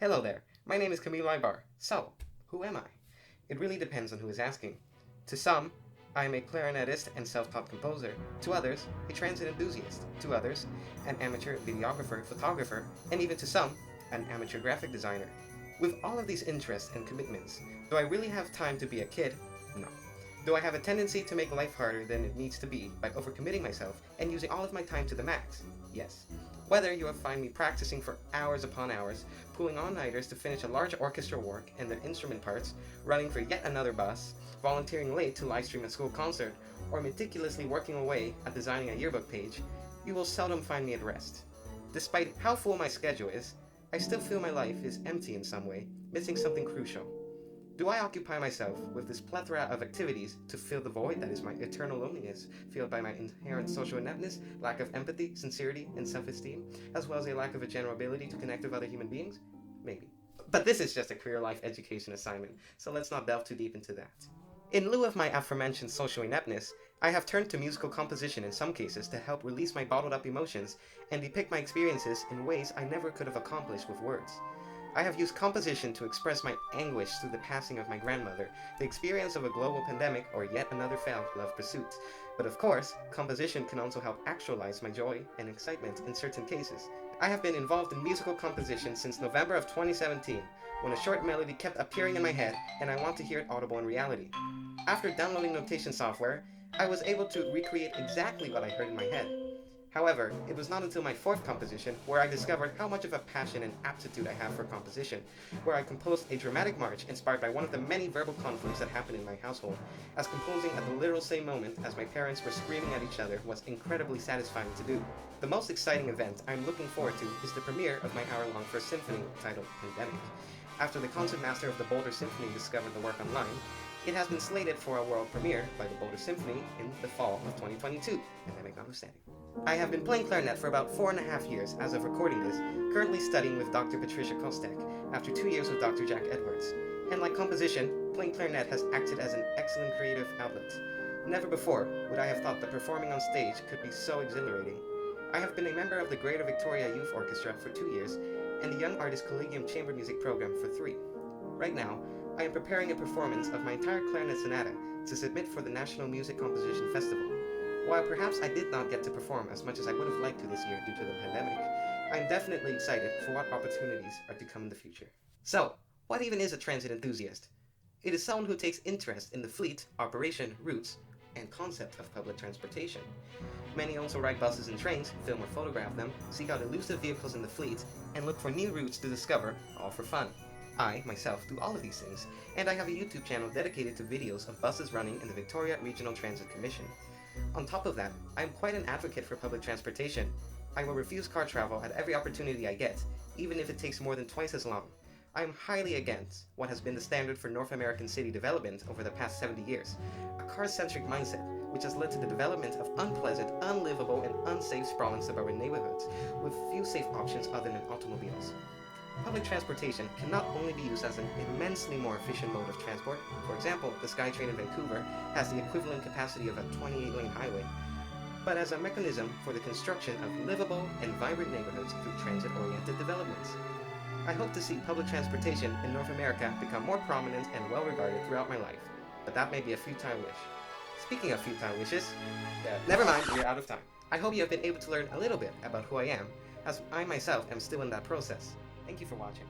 Hello there, my name is Camilo Aybar. So, who am I? It really depends on who is asking. To some, I am a clarinetist and self-taught composer. To others, a transit enthusiast. To others, an amateur videographer, photographer, and even to some, an amateur graphic designer. With all of these interests and commitments, do I really have time to be a kid? No. Do I have a tendency to make life harder than it needs to be by overcommitting myself and using all of my time to the max? Yes. Whether you will find me practicing for hours upon hours, pulling all-nighters to finish a large orchestra work and their instrument parts, running for yet another bus, volunteering late to live stream a school concert, or meticulously working away at designing a yearbook page, you will seldom find me at rest. Despite how full my schedule is, I still feel my life is empty in some way, missing something crucial. Do I occupy myself with this plethora of activities to fill the void that is my eternal loneliness, filled by my inherent social ineptness, lack of empathy, sincerity, and self-esteem, as well as a lack of a general ability to connect with other human beings? Maybe. But this is just a career life education assignment, so let's not delve too deep into that. In lieu of my aforementioned social ineptness, I have turned to musical composition in some cases to help release my bottled up emotions and depict my experiences in ways I never could have accomplished with words. I have used composition to express my anguish through the passing of my grandmother, the experience of a global pandemic, or yet another failed love pursuit. But of course, composition can also help actualize my joy and excitement in certain cases. I have been involved in musical composition since November of 2017, when a short melody kept appearing in my head and I want to hear it audible in reality. After downloading notation software, I was able to recreate exactly what I heard in my head. However, it was not until my fourth composition where I discovered how much of a passion and aptitude I have for composition, where I composed a dramatic march inspired by one of the many verbal conflicts that happened in my household, as composing at the literal same moment as my parents were screaming at each other was incredibly satisfying to do. The most exciting event I'm looking forward to is the premiere of my hour-long first symphony titled Pandemic. After the concertmaster of the Boulder Symphony discovered the work online, it has been slated for a world premiere by the Boulder Symphony in the fall of 2022, pandemic notwithstanding. I have been playing clarinet for about 4.5 years as of recording this, currently studying with Dr. Patricia Kostek, after 2 years with Dr. Jack Edwards. And like composition, playing clarinet has acted as an excellent creative outlet. Never before would I have thought that performing on stage could be so exhilarating. I have been a member of the Greater Victoria Youth Orchestra for 2 years, and the Young Artist Collegium Chamber Music Program for 3. Right now, I am preparing a performance of my entire clarinet sonata to submit for the National Music Composition Festival. While perhaps I did not get to perform as much as I would have liked to this year due to the pandemic, I am definitely excited for what opportunities are to come in the future. So, what even is a transit enthusiast? It is someone who takes interest in the fleet, operation, routes, and concept of public transportation. Many also ride buses and trains, film or photograph them, seek out elusive vehicles in the fleet, and look for new routes to discover, all for fun. I, myself, do all of these things, and I have a YouTube channel dedicated to videos of buses running in the Victoria Regional Transit Commission. On top of that, I am quite an advocate for public transportation. I will refuse car travel at every opportunity I get, even if it takes more than twice as long. I am highly against what has been the standard for North American city development over the past 70 years, a car-centric mindset which has led to the development of unpleasant, unlivable, and unsafe sprawling suburban neighborhoods with few safe options other than automobiles. Public transportation can not only be used as an immensely more efficient mode of transport, for example, the SkyTrain in Vancouver has the equivalent capacity of a 28-lane highway, but as a mechanism for the construction of livable and vibrant neighborhoods through transit-oriented developments. I hope to see public transportation in North America become more prominent and well-regarded throughout my life, but that may be a futile wish. Speaking of futile wishes, never mind, we're out of time. I hope you have been able to learn a little bit about who I am, as I myself am still in that process. Thank you for watching.